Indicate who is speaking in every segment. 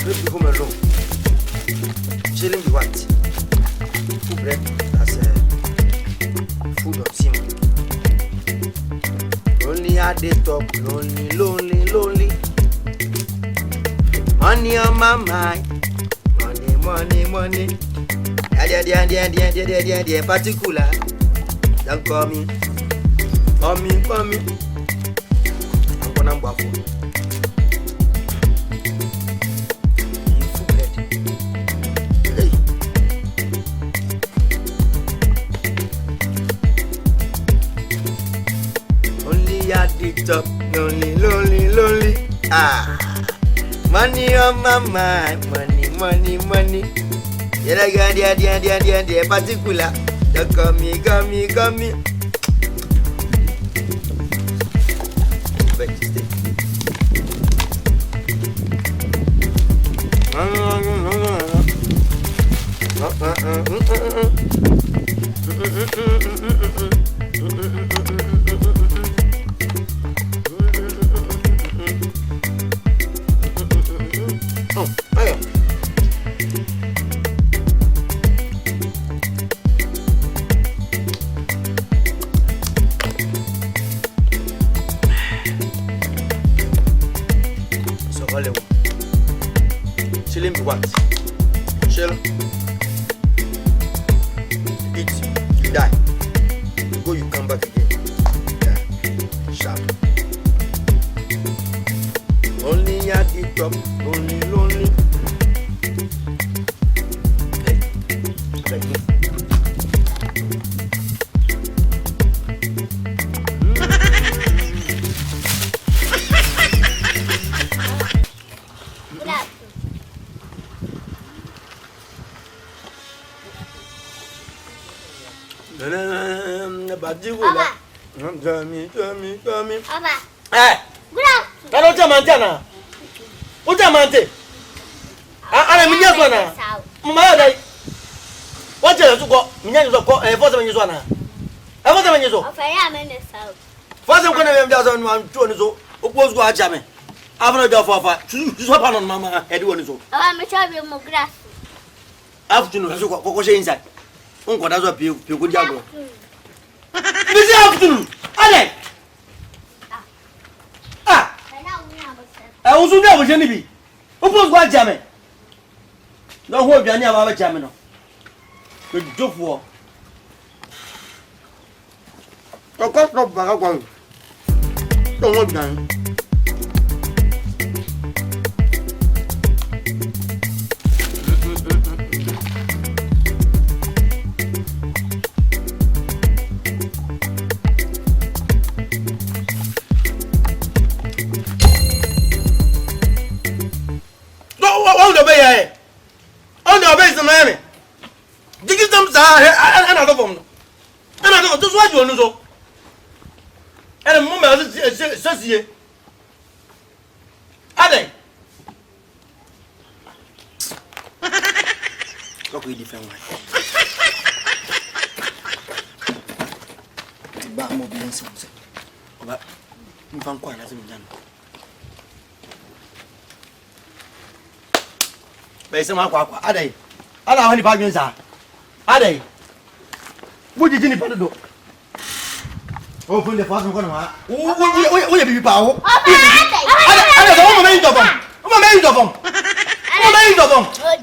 Speaker 1: Leave home alone. Chilling you what? Full bread as food of sim. Only at the top, lonely. Money on my mind. Money. Yeah, particular. Don't call me. Mommy. I'm gonna go. At the top, lonely. Money on my mind, money. Yeah, particular. Don't call me. Chilling for what? Chill. Eat. You die. You go, you come back again. Yeah. Sharp. Only at the top. Lonely. Hey. Like me.
Speaker 2: Papa.
Speaker 1: Papa. Eh. Kalo jamantana. O jamante. Ala minya so na. Mama dai. What tell you go? Minya so ko for them you so na. For them you so.
Speaker 2: Ofere amene saw.
Speaker 1: For them ko na me mja so no to ni so. Opose go aja me. After the for. You so pa no mama head woni so.
Speaker 2: Aba me try be mo grass.
Speaker 1: After no so ko she inside. Unko da so pie go dia go. This afternoon. Ale. I was there with Jenny. Who was what jamming? No hope you never have a jamming. Good job for. Of course, not back one. Don't want done. On the base of Miami. Dig them, and another one. Another, just what you know. And a moment says ye. Are they? Look, we defend one. Bamo being something. But you can't quite hasn't done. Bese makwa adai ala hani pa gbenza adai buji jini pa do o fun le fasun kono ma o ye bibi pa o adai so mo me ndo bom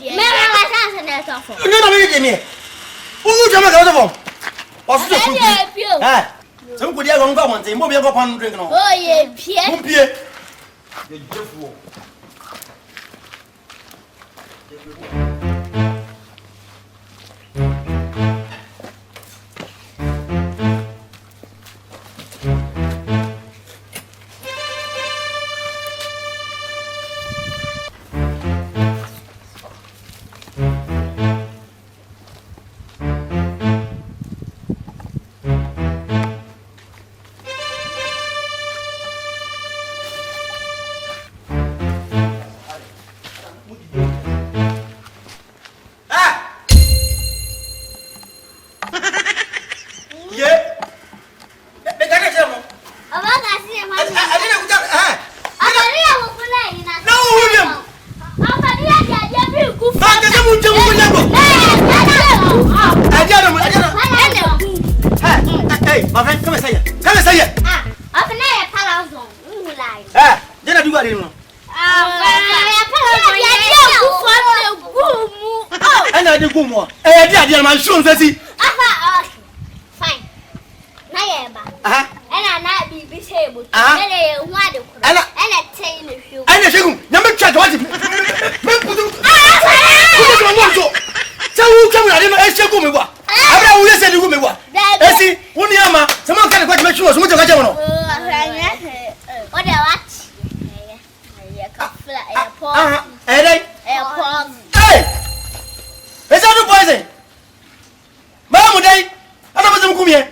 Speaker 2: Me wa sanse na so fo
Speaker 1: no me je mi o jama ka so bom o so ku se ko dia go ngwa monte mo bi go pan drink no
Speaker 2: o ye pie
Speaker 1: mo pie ye jefu what do you know? And I do go more. Eh, dear, my shoes, I see.
Speaker 2: Fine. Nayeba.
Speaker 1: And
Speaker 2: I not be disabled. And I tell you.
Speaker 1: And I say, number check what it. So who come out in my share go me what? I will listen to me what? Esi, one yama, someone can make sure so much of a
Speaker 2: what I watch.
Speaker 1: Hey! Is that the poison? Mamma day, I don't come here.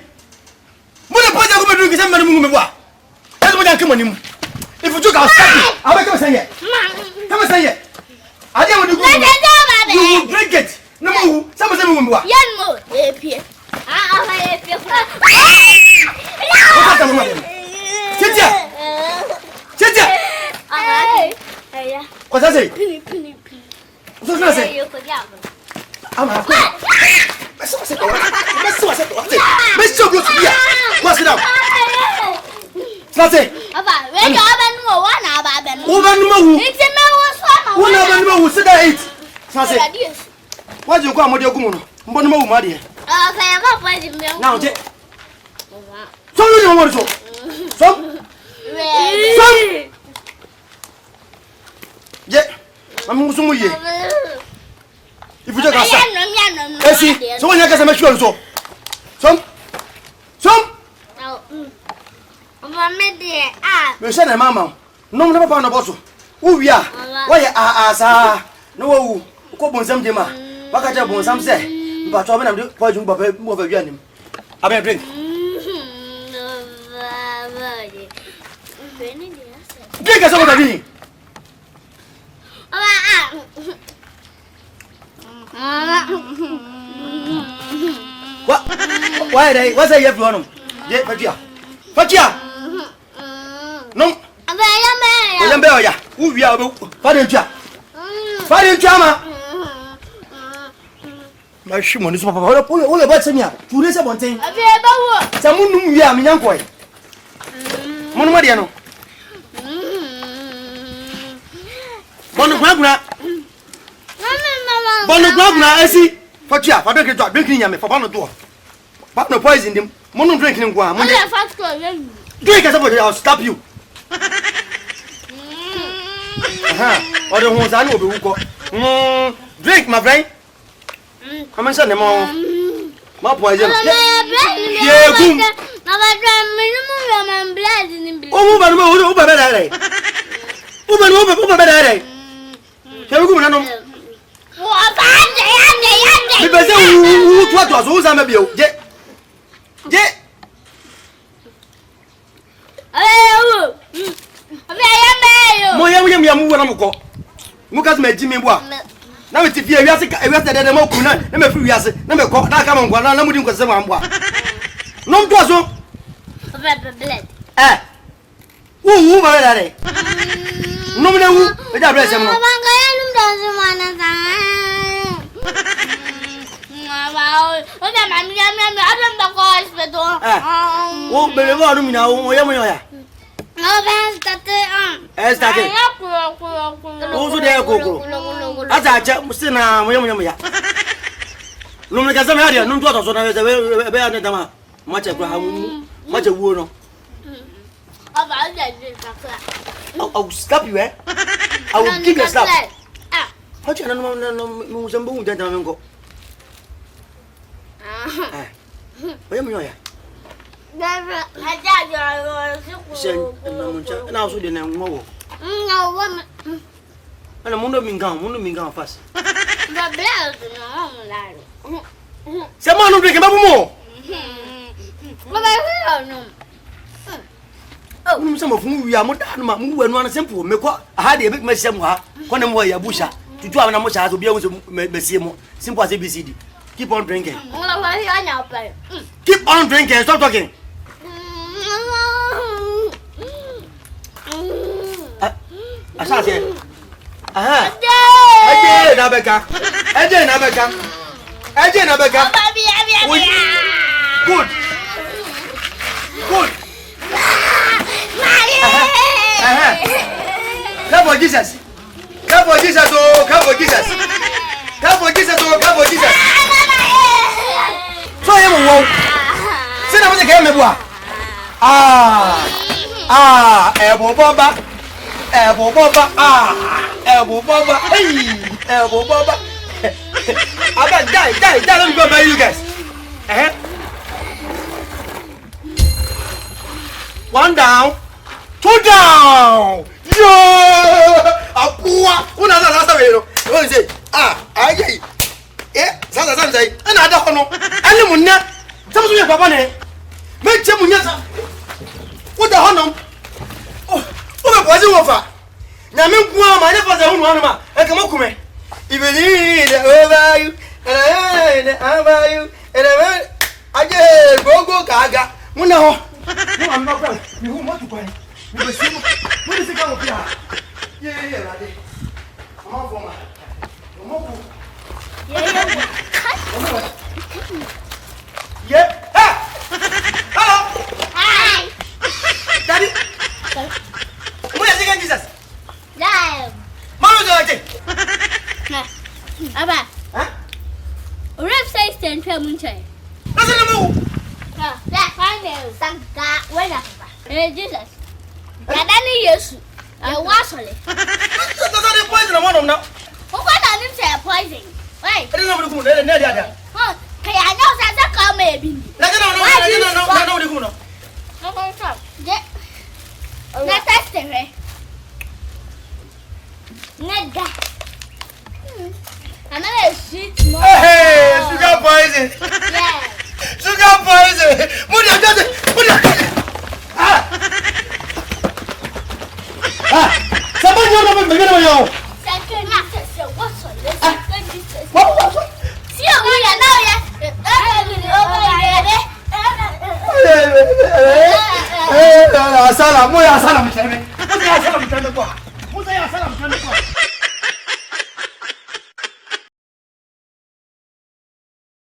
Speaker 1: What a poison will drink is a man. That's what I come on him. If you took our stuff, I will come say it. Come and say it. I don't want to go. You will drink it. No more. Some of them will walk.
Speaker 2: Young mo, appear.
Speaker 1: Sit here. Sit here. What's that say? What's that say? I'm happy. Let's go here. What's it up? That's it.
Speaker 2: When you have one hour,
Speaker 1: Woman,
Speaker 2: it's a no
Speaker 1: one hour who said that eight. That's it. Why do you come with your woman? One more, my dear. Now, so you don't want to. Some. Yeah, I'm also here. If you just Esi, so when you get sure so. Some. You said, Mamma, no never found a bottle. Who we are? Why are no, Cobon some dimmer. Bacajabon, some say, but I'm going to poison move a journey. I may drink. Drink us over the what? Why they? What's that you have on them? Yeah, Fatia. No. I am Beyou. Who we are? Father Jama. My shimon is papa. All about Senya. To raise one thing. Samun, we are Minyankoi. Monumadiano. Bonogna. Bonogna, Esi. Fatia, for drinking yam for one door. But no poison him. Mono drinking one. Drink as I'll stop you. Or the ones I know who go. Drink, my brain. I'm saying them all. My poison. Yeah, boom. Shall we go on? Because what was who's I'm a Beyou? Yeah. Moya, Mukas made Jimmy Bois. Now it's if you are sick, I rested at the Mokuna, number 3 years, number come on, one, I'm moving with someone. No, Poison. Eh? Who are they? No, I don't bless him. Oh, but I don't know. As that also there go. As I just say now, no, because I'm here, no daughter, so I was a bear than much a wound. I'll stop you, eh? I will give you a slap. How do you know some boom that I go? Where am I? And also the name Mogo. No one. And a mundo mingan fast. Someone will drink about more. Some of whom we are more than one simple. Make what I had a big mess somewhere. When I'm way a busha to do an amocha to be able to make simple as ABCD. Keep on drinking. Keep on drinking. Stop talking. I said, Nabeka. Good. Come for Jesus. Come for Jesus, oh, come for Jesus. Come for Jesus, oh, come for Jesus. So you won't. Sit down with the camera. Elbow bomba. Elbow bomba. Elbow bomba. Hey, elbow bomba. I got die. Let me go by you guys. One down. Two down. Yo! Apua! Una za za vero. O say, ayi. Za say. Ana da hono. Ani munna. Tamu ya papa ne. Me che munna sa. Wo da hono. O be bozi wo fa. Na me nku ma ne fa za hunu anu ma. E ka makume. Ibeli over you. Over you. Aje gogo kaga. Munna ho. Mo am no kwa. Mi hu mo tu kwa. Mi be simu. Mo ni se ka mo pia. Yeah, ready. Come on, Foma. Come on. Yeah. Hey. Hello.
Speaker 2: Hi.
Speaker 1: Daddy. What is it, Jesus?
Speaker 2: Live.
Speaker 1: Mama, do it.
Speaker 2: Aba.
Speaker 1: Huh?
Speaker 2: Rep says 10 munche.
Speaker 1: Listen to me.
Speaker 2: That find you. Sanka. Where na papa? Jesus. Dadani Yesu. You wash it.
Speaker 1: That's not the poison I want now.
Speaker 2: Who got on him say poison? Wait.
Speaker 1: I don't know what to do. Let
Speaker 2: Oh, hey, I know that's a come maybe.
Speaker 1: no.
Speaker 2: No, stop. Not testing, eh? Nega. Another sweet more.
Speaker 1: Hey, sugar poison.
Speaker 2: Yeah.
Speaker 1: Sugar poison. Somebody know me, me know you.
Speaker 2: Second, what's on this?
Speaker 1: What?
Speaker 2: See you now, yeah.
Speaker 1: Asala, moya asala mtende. Moya asala mtende kwa.